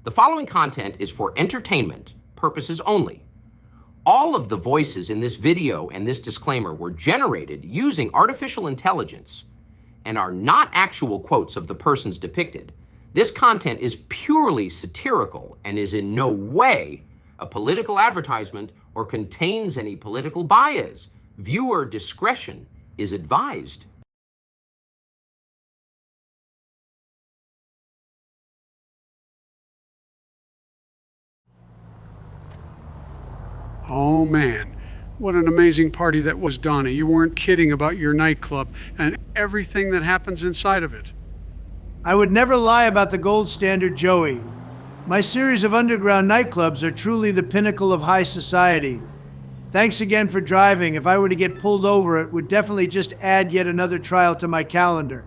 The following content is for entertainment purposes only. All of the voices in this video and this disclaimer were generated using artificial intelligence and are not actual quotes of the persons depicted. This content is purely satirical and is in no way a political advertisement or contains any political bias. Viewer discretion is advised. Oh man, what an amazing party that was, Donna. You weren't kidding about your nightclub and everything that happens inside of it. I would never lie about the gold standard, Joey. My series of underground nightclubs are truly the pinnacle of high society. Thanks again for driving. If I were to get pulled over, it would definitely just add yet another trial to my calendar.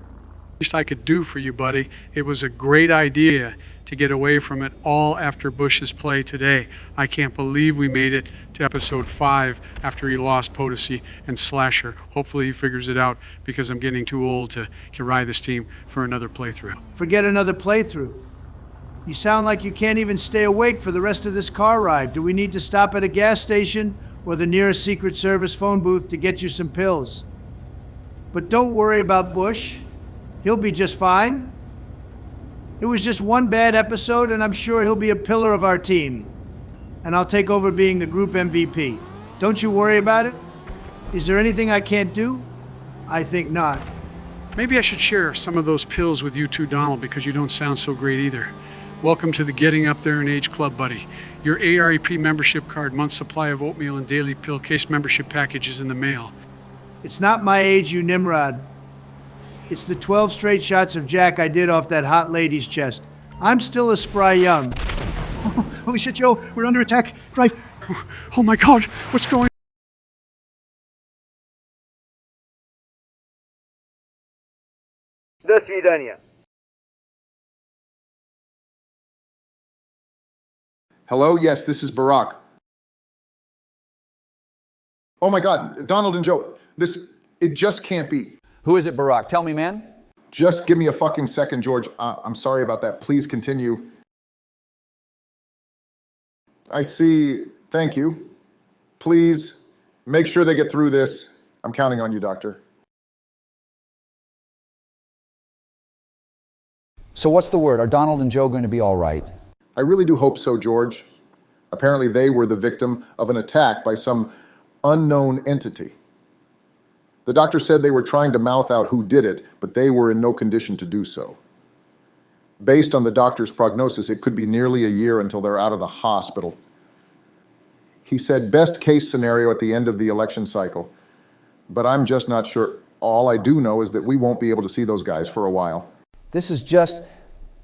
Least I could do for you, buddy. It was a great idea to get away from it all after Bush's play today. I can't believe we made it to episode 5 after he lost Potosi and Slasher. Hopefully he figures it out because I'm getting too old to ride this team for another playthrough. Forget another playthrough. You sound like you can't even stay awake for the rest of this car ride. Do we need to stop at a gas station or the nearest Secret Service phone booth to get you some pills? But don't worry about Bush. He'll be just fine. It was just one bad episode, and I'm sure he'll be a pillar of our team. And I'll take over being the group MVP. Don't you worry about it. Is there anything I can't do? I think not. Maybe I should share some of those pills with you too, Donald, because you don't sound so great either. Welcome to the Getting Up There in Age Club, buddy. Your AREP membership card, month's supply of oatmeal and daily pill case membership package is in the mail. It's not my age, you Nimrod. It's the 12 straight shots of Jack I did off that hot lady's chest. I'm still a spry young. Holy shit, Joe, we're under attack. Drive. Oh my God, what's going on? До свидания. Hello? Yes, this is Barack. Oh my God, Donald and Joe, it just can't be. Who is it, Barack? Tell me, man. Just give me a fucking second, George. I'm sorry about that. Please continue. I see. Thank you. Please make sure they get through this. I'm counting on you, Doctor. So what's the word? Are Donald and Joe going to be all right? I really do hope so, George. Apparently they were the victim of an attack by some unknown entity. The doctor said they were trying to mouth out who did it, but they were in no condition to do so. Based on the doctor's prognosis, it could be nearly a year until they're out of the hospital. He said best case scenario at the end of the election cycle, but I'm just not sure. All I do know is that we won't be able to see those guys for a while. This is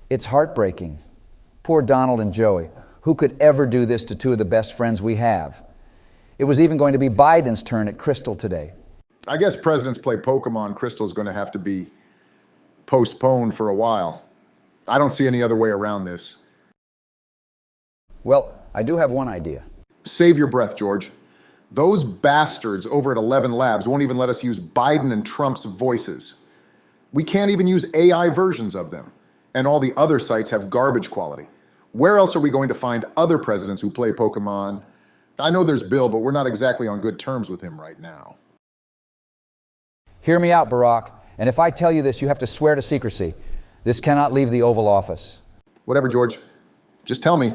it's heartbreaking. Poor Donald and Joey. Who could ever do this to two of the best friends we have? It was even going to be Biden's turn at Crystal today. I guess presidents play Pokemon. Crystal's going to have to be postponed for a while. I don't see any other way around this. Well, I do have one idea. Save your breath, George. Those bastards over at 11 Labs won't even let us use Biden and Trump's voices. We can't even use AI versions of them. And all the other sites have garbage quality. Where else are we going to find other presidents who play Pokemon? I know there's Bill, but we're not exactly on good terms with him right now. Hear me out, Barack. And if I tell you this, you have to swear to secrecy. This cannot leave the Oval Office. Whatever, George. Just tell me.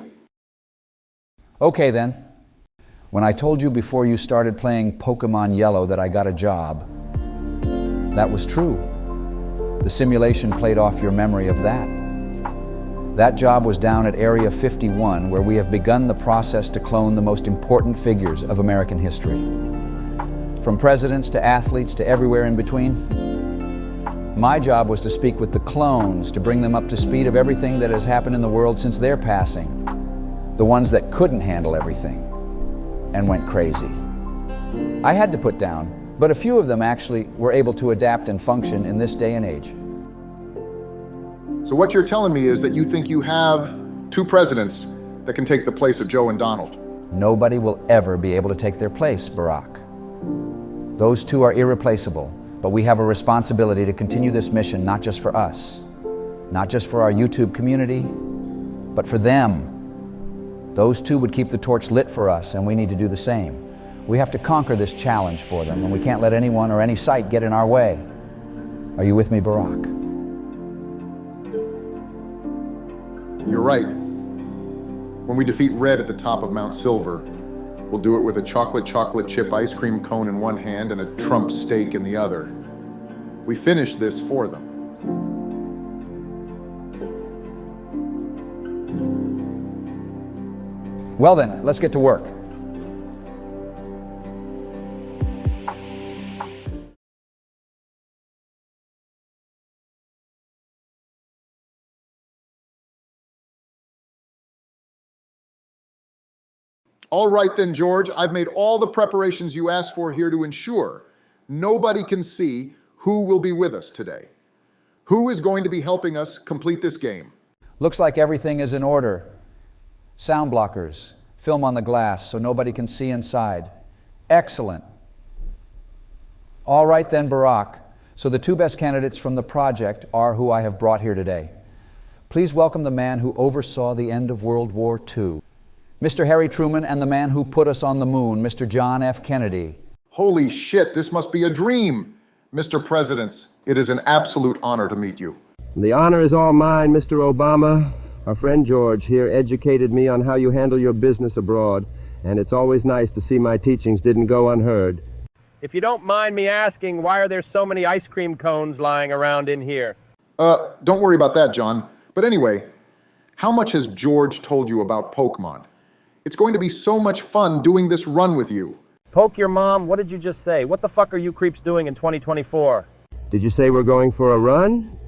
Okay, then. When I told you before you started playing Pokemon Yellow that I got a job, that was true. The simulation played off your memory of that. That job was down at Area 51, where we have begun the process to clone the most important figures of American history. From presidents to athletes to everywhere in between. My job was to speak with the clones to bring them up to speed of everything that has happened in the world since their passing. The ones that couldn't handle everything and went crazy. I had to put down, but a few of them actually were able to adapt and function in this day and age. So what you're telling me is that you think you have two presidents that can take the place of Joe and Donald. Nobody will ever be able to take their place, Barack. Those two are irreplaceable, but we have a responsibility to continue this mission not just for us, not just for our YouTube community, But for them, those two would keep the torch lit for us, and we need to do the same. We have to conquer this challenge for them, and we can't let anyone or any sight get in our way. Are you with me, Barack? You're right. When we defeat Red at the top of Mount Silver, we'll do it with a chocolate chip ice cream cone in one hand and a Trump steak in the other. We finish this for them. Well then, let's get to work. All right then, George, I've made all the preparations you asked for here to ensure nobody can see who will be with us today. Who is going to be helping us complete this game? Looks like everything is in order. Sound blockers, film on the glass so nobody can see inside. Excellent. All right then, Barack. So the two best candidates from the project are who I have brought here today. Please welcome the man who oversaw the end of World War II, Mr. Harry Truman, and the man who put us on the moon, Mr. John F. Kennedy. Holy shit, this must be a dream. Mr. Presidents, it is an absolute honor to meet you. The honor is all mine, Mr. Obama. Our friend George here educated me on how you handle your business abroad, and it's always nice to see my teachings didn't go unheard. If you don't mind me asking, why are there so many ice cream cones lying around in here? Don't worry about that, John. But anyway, how much has George told you about Pokemon? It's going to be so much fun doing this run with you. Poke your mom? What did you just say? What the fuck are you creeps doing in 2024? Did you say we're going for a run?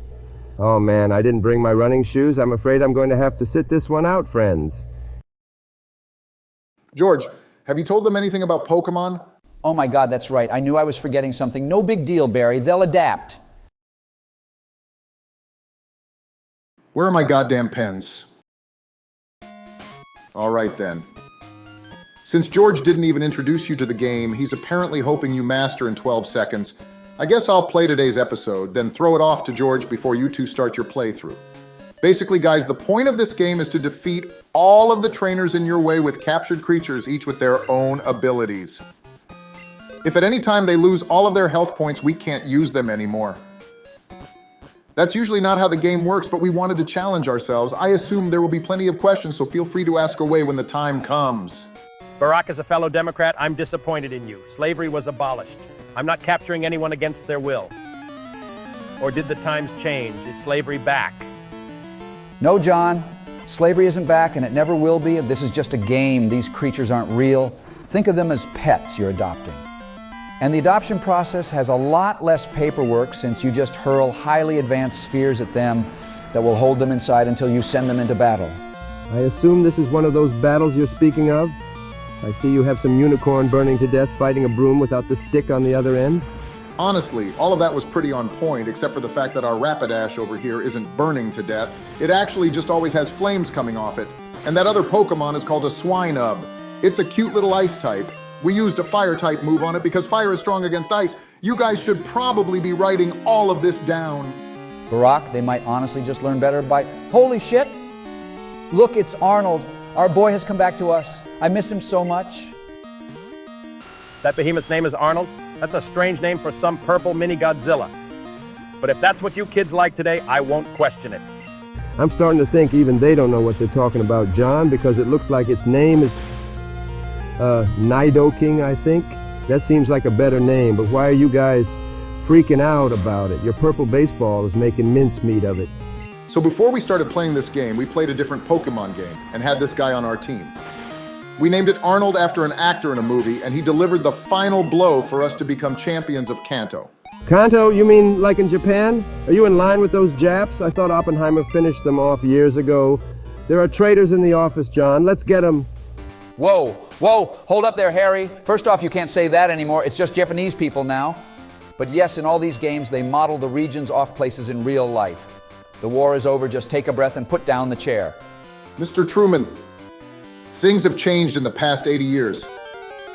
Oh man, I didn't bring my running shoes. I'm afraid I'm going to have to sit this one out, friends. George, have you told them anything about Pokemon? Oh my God, that's right. I knew I was forgetting something. No big deal, Barry. They'll adapt. Where are my goddamn pens? All right then. Since George didn't even introduce you to the game, he's apparently hoping you master in 12 seconds. I guess I'll play today's episode, then throw it off to George before you two start your playthrough. Basically, guys, the point of this game is to defeat all of the trainers in your way with captured creatures, each with their own abilities. If at any time they lose all of their health points, we can't use them anymore. That's usually not how the game works, but we wanted to challenge ourselves. I assume there will be plenty of questions, so feel free to ask away when the time comes. Barack, as a fellow Democrat, I'm disappointed in you. Slavery was abolished. I'm not capturing anyone against their will. Or did the times change? Is slavery back? No, John. Slavery isn't back, and it never will be. This is just a game. These creatures aren't real. Think of them as pets you're adopting. And the adoption process has a lot less paperwork since you just hurl highly advanced spheres at them that will hold them inside until you send them into battle. I assume this is one of those battles you're speaking of? I see you have some unicorn burning to death fighting a broom without the stick on the other end. Honestly, all of that was pretty on point, except for the fact that our Rapidash over here isn't burning to death. It actually just always has flames coming off it. And that other Pokemon is called a Swinub. It's a cute little ice type. We used a fire type move on it because fire is strong against ice. You guys should probably be writing all of this down. Barack, they might honestly just learn better by... Holy shit! Look, it's Arnold. Our boy has come back to us. I miss him so much. That behemoth's name is Arnold? That's a strange name for some purple mini Godzilla. But if that's what you kids like today, I won't question it. I'm starting to think even they don't know what they're talking about, John, because it looks like its name is Nidoking, I think. That seems like a better name, but why are you guys freaking out about it? Your purple baseball is making mincemeat of it. So before we started playing this game, we played a different Pokemon game and had this guy on our team. We named it Arnold after an actor in a movie, and he delivered the final blow for us to become champions of Kanto. Kanto, you mean like in Japan? Are you in line with those Japs? I thought Oppenheimer finished them off years ago. There are traitors in the office, John. Let's get them. Whoa, hold up there, Harry. First off, you can't say that anymore. It's just Japanese people now. But yes, in all these games, they model the regions off places in real life. The war is over, just take a breath and put down the chair. Mr. Truman, things have changed in the past 80 years.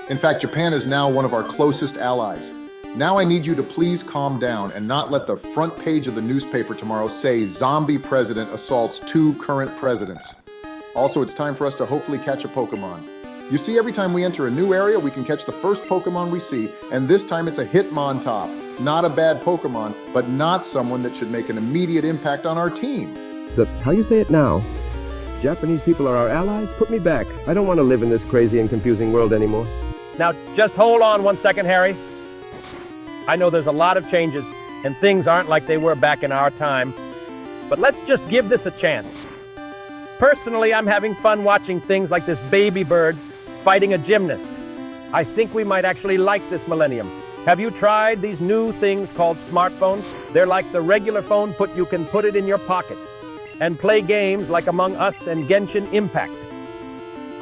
In fact, Japan is now one of our closest allies. Now I need you to please calm down and not let the front page of the newspaper tomorrow say zombie president assaults 2 current presidents. Also, it's time for us to hopefully catch a Pokemon. You see, every time we enter a new area, we can catch the first Pokemon we see, and this time it's a Hitmontop. Not a bad Pokemon, but not someone that should make an immediate impact on our team. How you say it now? Japanese people are our allies? Put me back. I don't want to live in this crazy and confusing world anymore. Now, just hold on 1 second, Harry. I know there's a lot of changes, and things aren't like they were back in our time, but let's just give this a chance. Personally, I'm having fun watching things like this baby bird fighting a gymnast. I think we might actually like this millennium. Have you tried these new things called smartphones? They're like the regular phone, but you can put it in your pocket and play games like Among Us and Genshin Impact.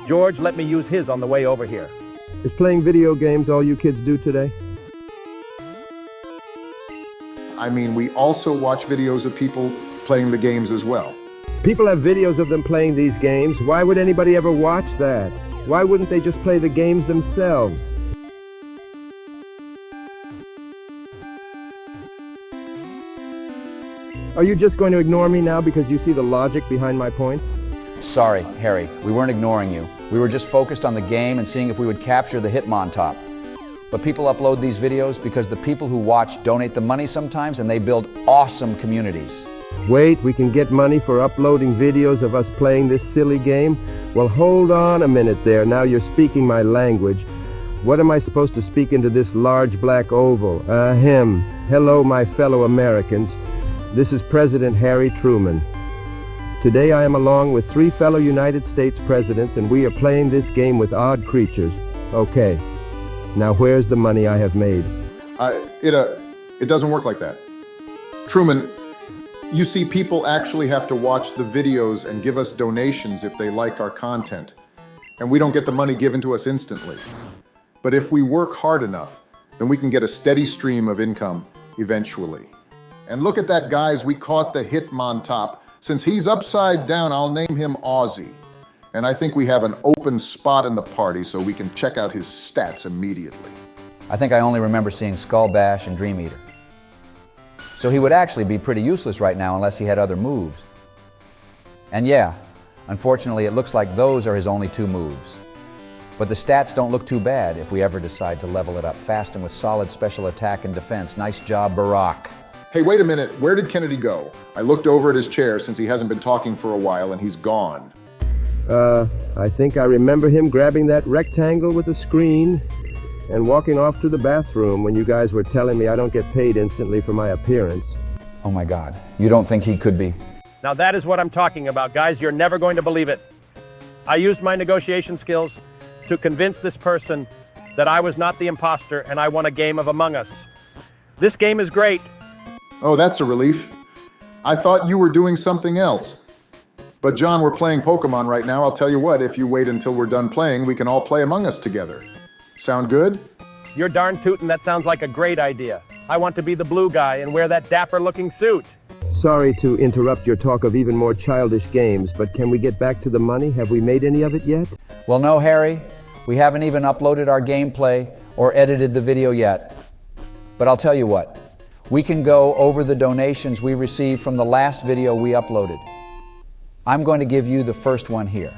George let me use his on the way over here. Is playing video games all you kids do today? I mean, we also watch videos of people playing the games as well. People have videos of them playing these games. Why would anybody ever watch that? Why wouldn't they just play the games themselves? Are you just going to ignore me now because you see the logic behind my points? Sorry, Harry, we weren't ignoring you. We were just focused on the game and seeing if we would capture the Hitmontop. But people upload these videos because the people who watch donate the money sometimes, and they build awesome communities. Wait, we can get money for uploading videos of us playing this silly game? Well, hold on a minute there. Now you're speaking my language. What am I supposed to speak into this large black oval? Ahem. Hello, my fellow Americans. This is President Harry Truman. Today I am along with 3 fellow United States presidents, and we are playing this game with odd creatures. Okay. Now where's the money I have made? It doesn't work like that. Truman, you see, people actually have to watch the videos and give us donations if they like our content. And we don't get the money given to us instantly. But if we work hard enough, then we can get a steady stream of income eventually. And look at that, guys, we caught the Hitmontop. Since he's upside down, I'll name him Aussie. And I think we have an open spot in the party so we can check out his stats immediately. I think I only remember seeing Skull Bash and Dream Eater. So he would actually be pretty useless right now unless he had other moves. And yeah, unfortunately it looks like those are his only 2 moves. But the stats don't look too bad if we ever decide to level it up fast and with solid special attack and defense. Nice job, Barack. Hey, wait a minute, where did Kennedy go? I looked over at his chair since he hasn't been talking for a while and he's gone. I think I remember him grabbing that rectangle with the screen and walking off to the bathroom when you guys were telling me I don't get paid instantly for my appearance. Oh my God, you don't think he could be? Now that is what I'm talking about, guys. You're never going to believe it. I used my negotiation skills to convince this person that I was not the imposter and I won a game of Among Us. This game is great. Oh, that's a relief. I thought you were doing something else. But John, we're playing Pokemon right now. I'll tell you what, if you wait until we're done playing, we can all play Among Us together. Sound good? You're darn tootin', that sounds like a great idea. I want to be the blue guy and wear that dapper-looking suit. Sorry to interrupt your talk of even more childish games, but can we get back to the money? Have we made any of it yet? Well, no, Harry. We haven't even uploaded our gameplay or edited the video yet. But I'll tell you what. We can go over the donations we received from the last video we uploaded. I'm going to give you the first one here.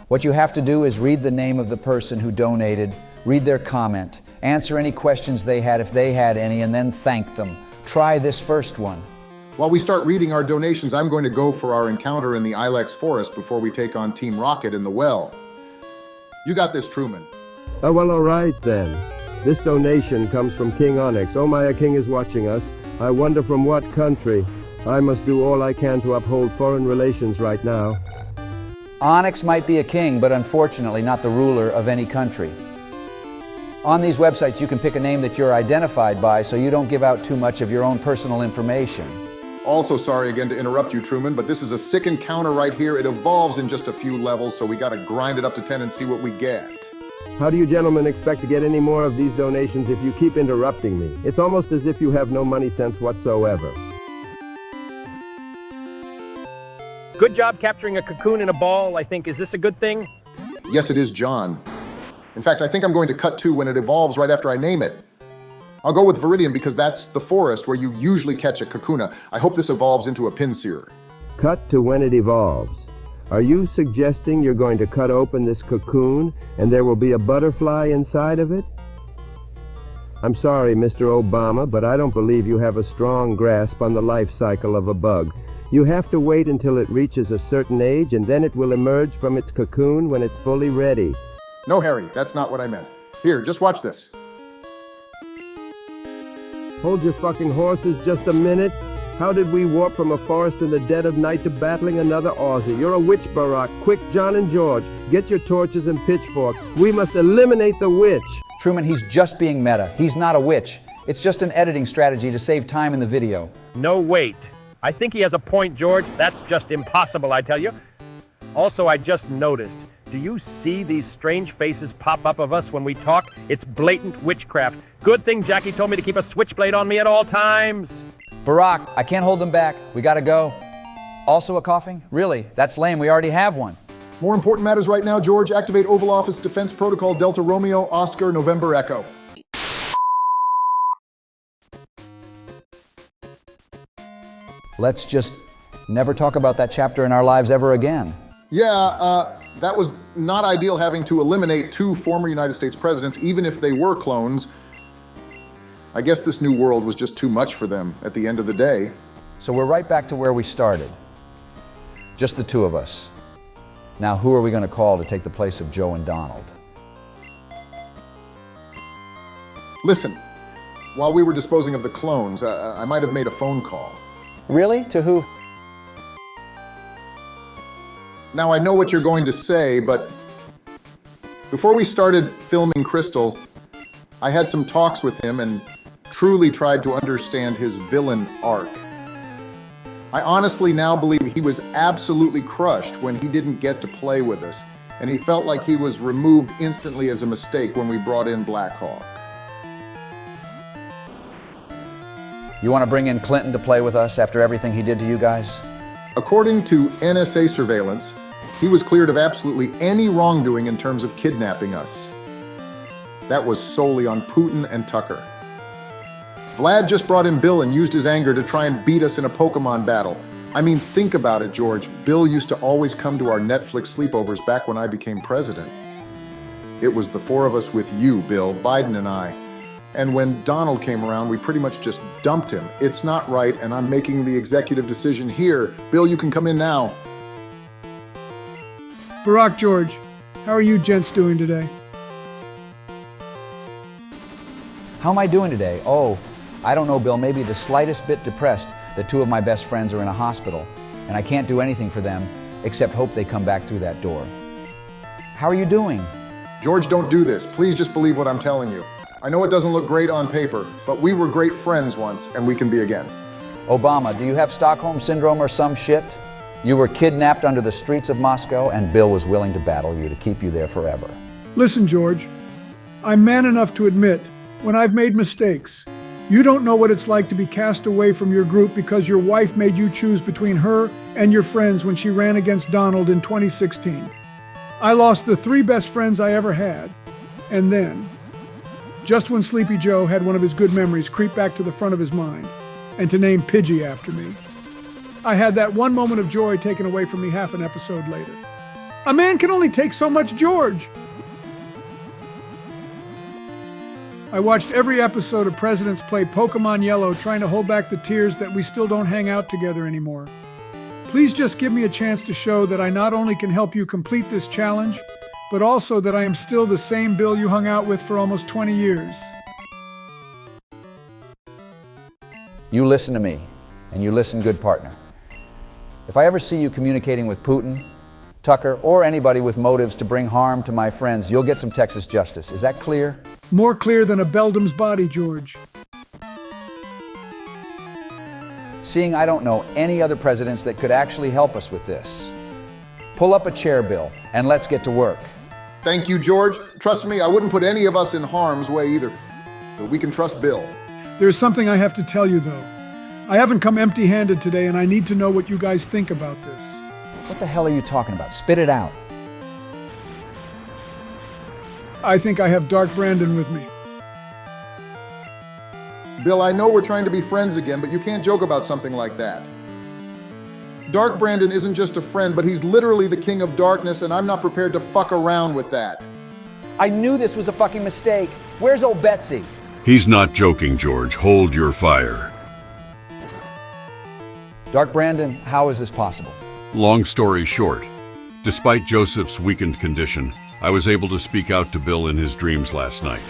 What you have to do is read the name of the person who donated, read their comment, answer any questions they had if they had any, and then thank them. Try this first one. While we start reading our donations, I'm going to go for our encounter in the Ilex Forest before we take on Team Rocket in the well. You got this, Truman. Oh, well, all right then. This donation comes from King Onyx. Oh, my king is watching us. I wonder from what country. I must do all I can to uphold foreign relations right now. Onyx might be a king, but unfortunately not the ruler of any country. On these websites, you can pick a name that you're identified by so you don't give out too much of your own personal information. Also, sorry again to interrupt you, Truman, but this is a sick encounter right here. It evolves in just a few levels, so we gotta grind it up to 10 and see what we get. How do you gentlemen expect to get any more of these donations if you keep interrupting me? It's almost as if you have no money sense whatsoever. Good job capturing a cocoon in a ball, I think. Is this a good thing? Yes, it is, John. In fact, I think I'm going to cut to when it evolves right after I name it. I'll go with Viridian because that's the forest where you usually catch a Kakuna. I hope this evolves into a Pinsir. Cut to when it evolves. Are you suggesting you're going to cut open this cocoon and there will be a butterfly inside of it? I'm sorry, Mr. Obama, but I don't believe you have a strong grasp on the life cycle of a bug. You have to wait until it reaches a certain age, and then it will emerge from its cocoon when it's fully ready. No, Harry, that's not what I meant. Here, just watch this. Hold your fucking horses just a minute. How did we warp from a forest in the dead of night to battling another Aussie? You're a witch, Barack. Quick, John and George, get your torches and pitchforks. We must eliminate the witch. Truman, he's just being meta. He's not a witch. It's just an editing strategy to save time in the video. No, wait. I think he has a point, George. That's just impossible, I tell you. Also, I just noticed. Do you see these strange faces pop up of us when we talk? It's blatant witchcraft. Good thing Jackie told me to keep a switchblade on me at all times. Barack, I can't hold them back. We gotta go. Also a coughing? Really? That's lame. We already have one. More important matters right now, George. Activate Oval Office Defense Protocol Delta Romeo Oscar November Echo. Let's just never talk about that chapter in our lives ever again. Yeah, that was not ideal, having to eliminate 2 former United States presidents, even if they were clones. I guess this new world was just too much for them at the end of the day. So we're right back to where we started. Just the 2 of us. Now who are we going to call to take the place of Joe and Donald? Listen, while we were disposing of the clones, I might have made a phone call. Really? To who? Now, I know what you're going to say, but before we started filming Crystal, I had some talks with him and truly tried to understand his villain arc. I honestly now believe he was absolutely crushed when he didn't get to play with us, and he felt like he was removed instantly as a mistake when we brought in Black Hawk. You want to bring in Clinton to play with us after everything he did to you guys? According to NSA surveillance, he was cleared of absolutely any wrongdoing in terms of kidnapping us. That was solely on Putin and Tucker. Vlad just brought in Bill and used his anger to try and beat us in a Pokemon battle. I mean, think about it, George. Bill used to always come to our Netflix sleepovers back when I became president. It was the 4 of us with you, Bill, Biden and I. And when Donald came around, we pretty much just dumped him. It's not right, and I'm making the executive decision here. Bill, you can come in now. Barack, George, how are you gents doing today? How am I doing today? Oh, I don't know, Bill. Maybe the slightest bit depressed that 2 of my best friends are in a hospital, and I can't do anything for them except hope they come back through that door. How are you doing? George, don't do this. Please just believe what I'm telling you. I know it doesn't look great on paper, but we were great friends once, and we can be again. Obama, do you have Stockholm Syndrome or some shit? You were kidnapped under the streets of Moscow, and Bill was willing to battle you to keep you there forever. Listen, George, I'm man enough to admit when I've made mistakes. You don't know what it's like to be cast away from your group because your wife made you choose between her and your friends when she ran against Donald in 2016. I lost the 3 best friends I ever had, and then, just when Sleepy Joe had one of his good memories creep back to the front of his mind, and to name Pidgey after me, I had that one moment of joy taken away from me half an episode later. A man can only take so much, George. I watched every episode of Presidents Play Pokemon Yellow trying to hold back the tears that we still don't hang out together anymore. Please just give me a chance to show that I not only can help you complete this challenge, but also that I am still the same Bill you hung out with for almost 20 years. You listen to me, and you listen good, partner. If I ever see you communicating with Putin, Tucker, or anybody with motives to bring harm to my friends, you'll get some Texas justice. Is that clear? More clear than a beldam's body, George. Seeing I don't know any other presidents that could actually help us with this. Pull up a chair, Bill, and let's get to work. Thank you, George. Trust me, I wouldn't put any of us in harm's way either. But we can trust Bill. There's something I have to tell you, though. I haven't come empty-handed today, and I need to know what you guys think about this. What the hell are you talking about? Spit it out. I think I have Dark Brandon with me. Bill, I know we're trying to be friends again, but you can't joke about something like that. Dark Brandon isn't just a friend, but he's literally the king of darkness, and I'm not prepared to fuck around with that. I knew this was a fucking mistake. Where's old Betsy? He's not joking, George. Hold your fire. Dark Brandon, how is this possible? Long story short, despite Joseph's weakened condition, I was able to speak out to Bill in his dreams last night.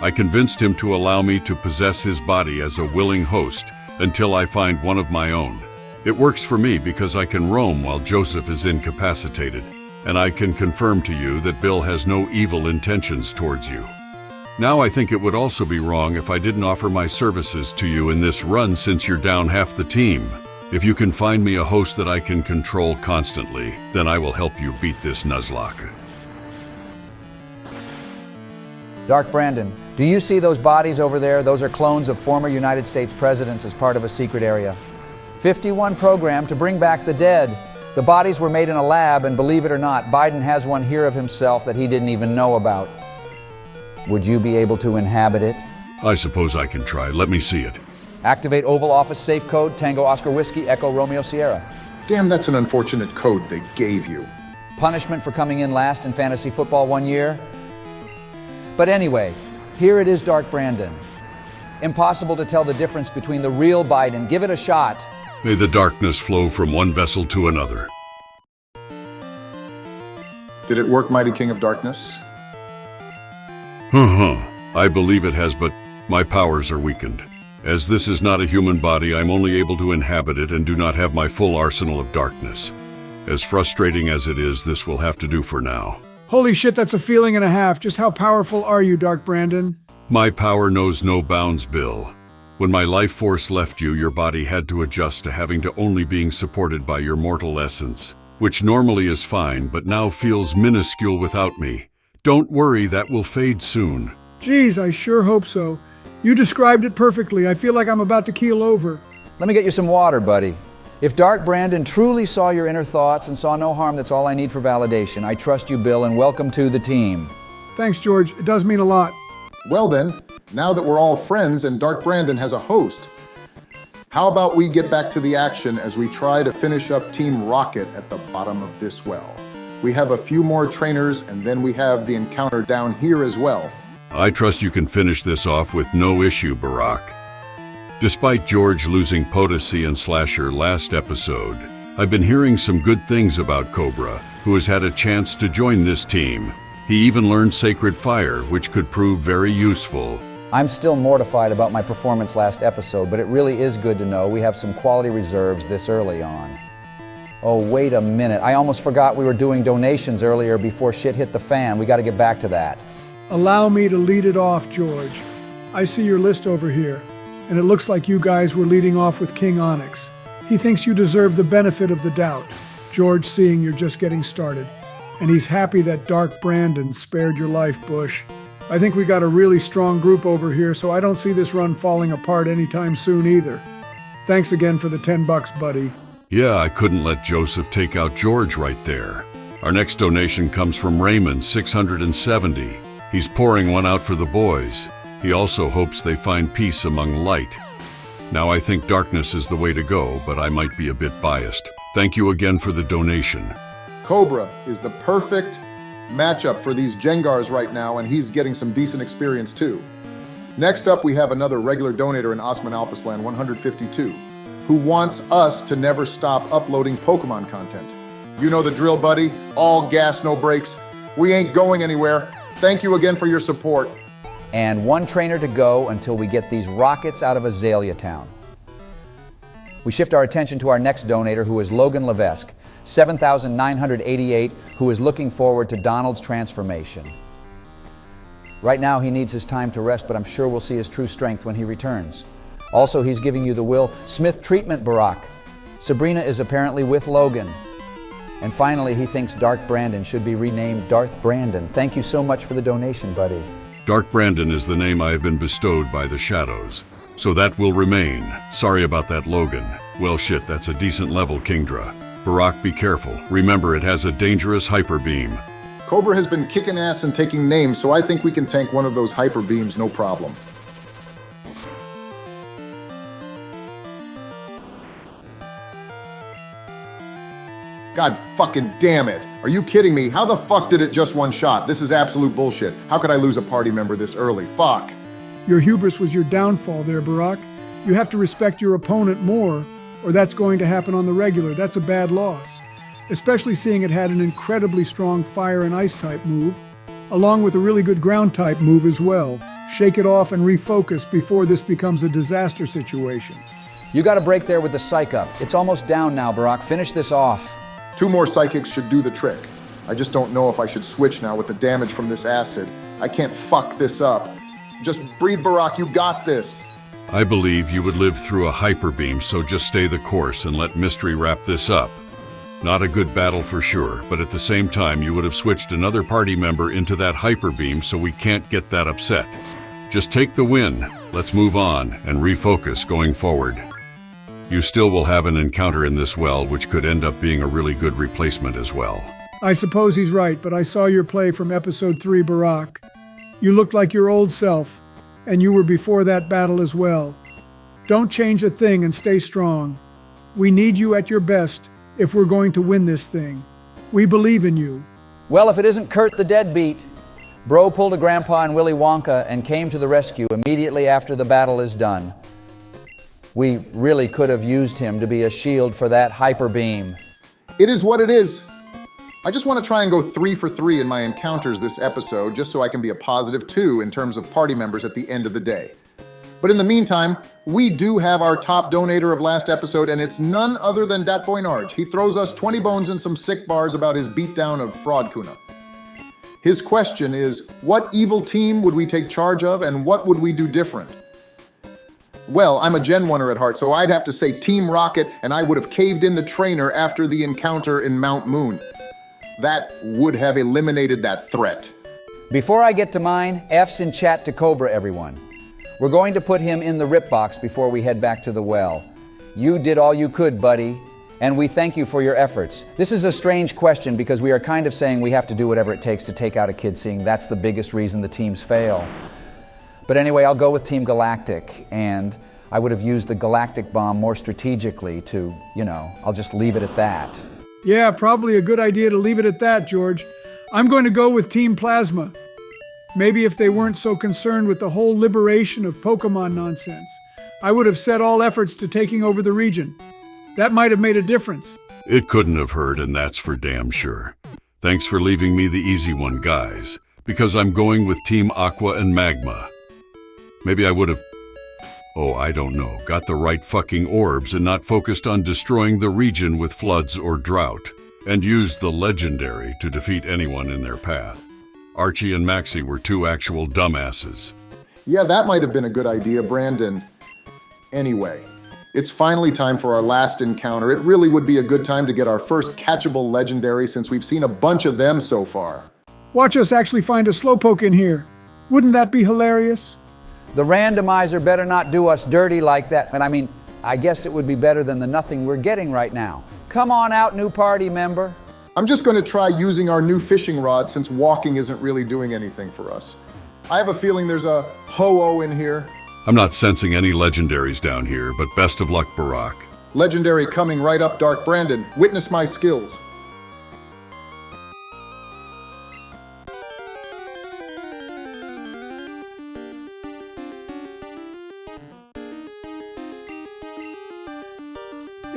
I convinced him to allow me to possess his body as a willing host until I find one of my own. It works for me because I can roam while Joseph is incapacitated, and I can confirm to you that Bill has no evil intentions towards you. Now I think it would also be wrong if I didn't offer my services to you in this run since you're down half the team. If you can find me a host that I can control constantly, then I will help you beat this Nuzlocke. Dark Brandon, do you see those bodies over there? Those are clones of former United States presidents as part of a secret area. 51 program to bring back the dead. The bodies were made in a lab, and believe it or not, Biden has one here of himself that he didn't even know about. Would you be able to inhabit it? I suppose I can try. Let me see it. Activate Oval Office safe code Tango Oscar Whiskey Echo Romeo Sierra. Damn, that's an unfortunate code they gave you. Punishment for coming in last in fantasy football 1 year. But anyway, here it is, Dark Brandon. Impossible to tell the difference between the real Biden. Give it a shot. May the darkness flow from one vessel to another. Did it work, Mighty King of Darkness? I believe it has, but my powers are weakened. As this is not a human body, I'm only able to inhabit it and do not have my full arsenal of darkness. As frustrating as it is, this will have to do for now. Holy shit, that's a feeling and a half. Just how powerful are you, Dark Brandon? My power knows no bounds, Bill. When my life force left you, your body had to adjust to having to only being supported by your mortal essence, which normally is fine, but now feels minuscule without me. Don't worry, that will fade soon. Geez, I sure hope so. You described it perfectly. I feel like I'm about to keel over. Let me get you some water, buddy. If Dark Brandon truly saw your inner thoughts and saw no harm, that's all I need for validation. I trust you, Bill, and welcome to the team. Thanks, George. It does mean a lot. Well then, now that we're all friends and Dark Brandon has a host, how about we get back to the action as we try to finish up Team Rocket at the bottom of this well. We have a few more trainers, and then we have the encounter down here as well. I trust you can finish this off with no issue, Barack. Despite George losing Potosi and Slasher last episode, I've been hearing some good things about Cobra, who has had a chance to join this team. He even learned Sacred Fire, which could prove very useful. I'm still mortified about my performance last episode, but it really is good to know we have some quality reserves this early on. Oh, wait a minute. I almost forgot we were doing donations earlier before shit hit the fan. We got to get back to that. Allow me to lead it off, George. I see your list over here, and it looks like you guys were leading off with King Onyx. He thinks you deserve the benefit of the doubt, George seeing you're just getting started. And he's happy that Dark Brandon spared your life, Bush. I think we got a really strong group over here, so I don't see this run falling apart anytime soon either. Thanks again for the $10, buddy. Yeah, I couldn't let Joseph take out George right there. Our next donation comes from Raymond, 670. He's pouring one out for the boys. He also hopes they find peace among light. Now I think darkness is the way to go, but I might be a bit biased. Thank you again for the donation. Cobra is the perfect matchup for these Jengars right now, and he's getting some decent experience too. Next up, we have another regular donator in Osman Alpaslan, 152, who wants us to never stop uploading Pokemon content. You know the drill, buddy. All gas, no brakes. We ain't going anywhere. Thank you again for your support. And one trainer to go until we get these rockets out of Azalea Town. We shift our attention to our next donator, who is Logan Levesque, 7,988, who is looking forward to Donald's transformation. Right now, he needs his time to rest, but I'm sure we'll see his true strength when he returns. Also, he's giving you the Will Smith treatment, Barack. Sabrina is apparently with Logan. And finally, he thinks Dark Brandon should be renamed Darth Brandon. Thank you so much for the donation, buddy. Dark Brandon is the name I have been bestowed by the shadows, so that will remain. Sorry about that, Logan. Well, shit, that's a decent level, Kingdra. Barack, be careful. Remember, it has a dangerous hyper beam. Cobra has been kicking ass and taking names, so I think we can tank one of those hyper beams, no problem. God fucking damn it. Are you kidding me? How the fuck did it just one shot? This is absolute bullshit. How could I lose a party member this early? Fuck. Your hubris was your downfall there, Barack. You have to respect your opponent more, or that's going to happen on the regular. That's a bad loss. Especially seeing it had an incredibly strong fire and ice type move, along with a really good ground type move as well. Shake it off and refocus before this becomes a disaster situation. You got a break there with the psych up. It's almost down now, Barack. Finish this off. 2 more psychics should do the trick. I just don't know if I should switch now with the damage from this acid. I can't fuck this up. Just breathe, Barack, you got this. I believe you would live through a hyper beam, so just stay the course and let Mystery wrap this up. Not a good battle for sure, but at the same time you would have switched another party member into that hyper beam, so we can't get that upset. Just take the win. Let's move on and refocus going forward. You still will have an encounter in this well, which could end up being a really good replacement as well. I suppose he's right, but I saw your play from episode 3, Barack. You looked like your old self, and you were before that battle as well. Don't change a thing and stay strong. We need you at your best if we're going to win this thing. We believe in you. Well, if it isn't Kurt the Deadbeat. Bro pulled a Grandpa and Willy Wonka and came to the rescue immediately after the battle is done. We really could have used him to be a shield for that hyper beam. It is what it is. I just want to try and go 3 for 3 in my encounters this episode, just so I can be a positive 2 in terms of party members at the end of the day. But in the meantime, we do have our top donator of last episode, and it's none other than Dat Boy Narge. He throws us 20 bones and some sick bars about his beatdown of Fraud Kuna. His question is, what evil team would we take charge of, and what would we do different? Well, I'm a Gen 1er at heart, so I'd have to say Team Rocket, and I would have caved in the trainer after the encounter in Mount Moon. That would have eliminated that threat. Before I get to mine, F's in chat to Cobra, everyone. We're going to put him in the rip box before we head back to the well. You did all you could, buddy, and we thank you for your efforts. This is a strange question because we are kind of saying we have to do whatever it takes to take out a kid, seeing that's the biggest reason the teams fail. But anyway, I'll go with Team Galactic, and I would have used the galactic bomb more strategically to, I'll just leave it at that. Yeah, probably a good idea to leave it at that, George. I'm going to go with Team Plasma. Maybe if they weren't so concerned with the whole liberation of Pokemon nonsense, I would have set all efforts to taking over the region. That might have made a difference. It couldn't have hurt, and that's for damn sure. Thanks for leaving me the easy one, guys, because I'm going with Team Aqua and Magma. Maybe I would have, I don't know, got the right fucking orbs and not focused on destroying the region with floods or drought, and used the legendary to defeat anyone in their path. Archie and Maxie were 2 actual dumbasses. Yeah, that might have been a good idea, Brandon. Anyway, it's finally time for our last encounter. It really would be a good time to get our first catchable legendary since we've seen a bunch of them so far. Watch us actually find a Slowpoke in here. Wouldn't that be hilarious? The randomizer better not do us dirty like that. And I guess it would be better than the nothing we're getting right now. Come on out, new party member. I'm just going to try using our new fishing rod since walking isn't really doing anything for us. I have a feeling there's a Ho-Oh in here. I'm not sensing any legendaries down here, but best of luck, Barack. Legendary coming right up, Dark Brandon. Witness my skills.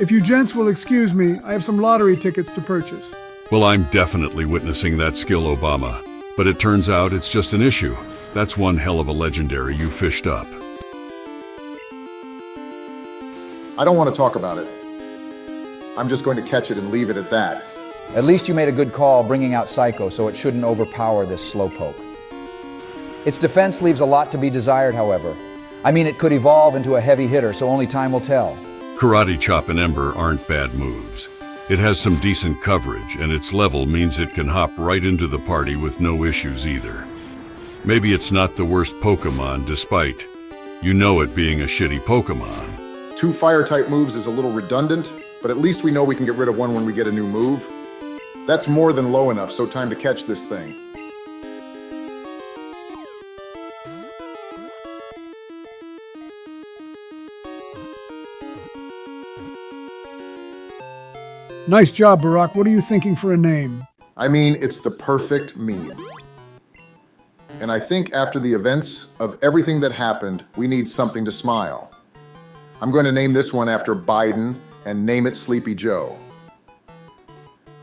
If you gents will excuse me, I have some lottery tickets to purchase. Well, I'm definitely witnessing that skill, Obama. But it turns out it's just an issue. That's one hell of a legendary you fished up. I don't want to talk about it. I'm just going to catch it and leave it at that. At least you made a good call bringing out Psycho, so it shouldn't overpower this Slowpoke. Its defense leaves a lot to be desired, however. It could evolve into a heavy hitter, so only time will tell. Karate Chop and Ember aren't bad moves. It has some decent coverage, and its level means it can hop right into the party with no issues either. Maybe it's not the worst Pokemon, despite, it being a shitty Pokemon. 2 fire-type moves is a little redundant, but at least we know we can get rid of one when we get a new move. That's more than low enough, so time to catch this thing. Nice job, Barack. What are you thinking for a name? I mean, it's the perfect meme. And I think after the events of everything that happened, we need something to smile. I'm going to name this one after Biden and name it Sleepy Joe.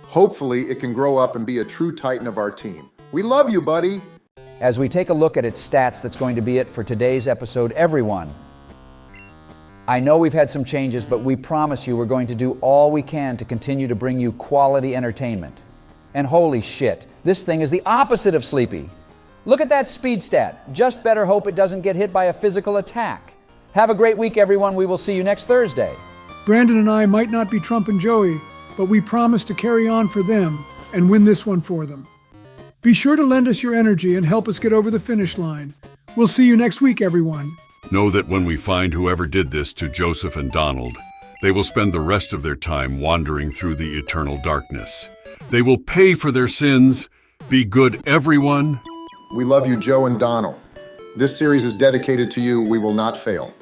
Hopefully, it can grow up and be a true titan of our team. We love you, buddy. As we take a look at its stats, that's going to be it for today's episode, everyone. I know we've had some changes, but we promise you we're going to do all we can to continue to bring you quality entertainment. And holy shit, this thing is the opposite of sleepy. Look at that speed stat. Just better hope it doesn't get hit by a physical attack. Have a great week, everyone. We will see you next Thursday. Brandon and I might not be Trump and Joey, but we promise to carry on for them and win this one for them. Be sure to lend us your energy and help us get over the finish line. We'll see you next week, everyone. Know that when we find whoever did this to Joseph and Donald, they will spend the rest of their time wandering through the eternal darkness. They will pay for their sins. Be good, everyone. We love you, Joe and Donald. This series is dedicated to you. We will not fail.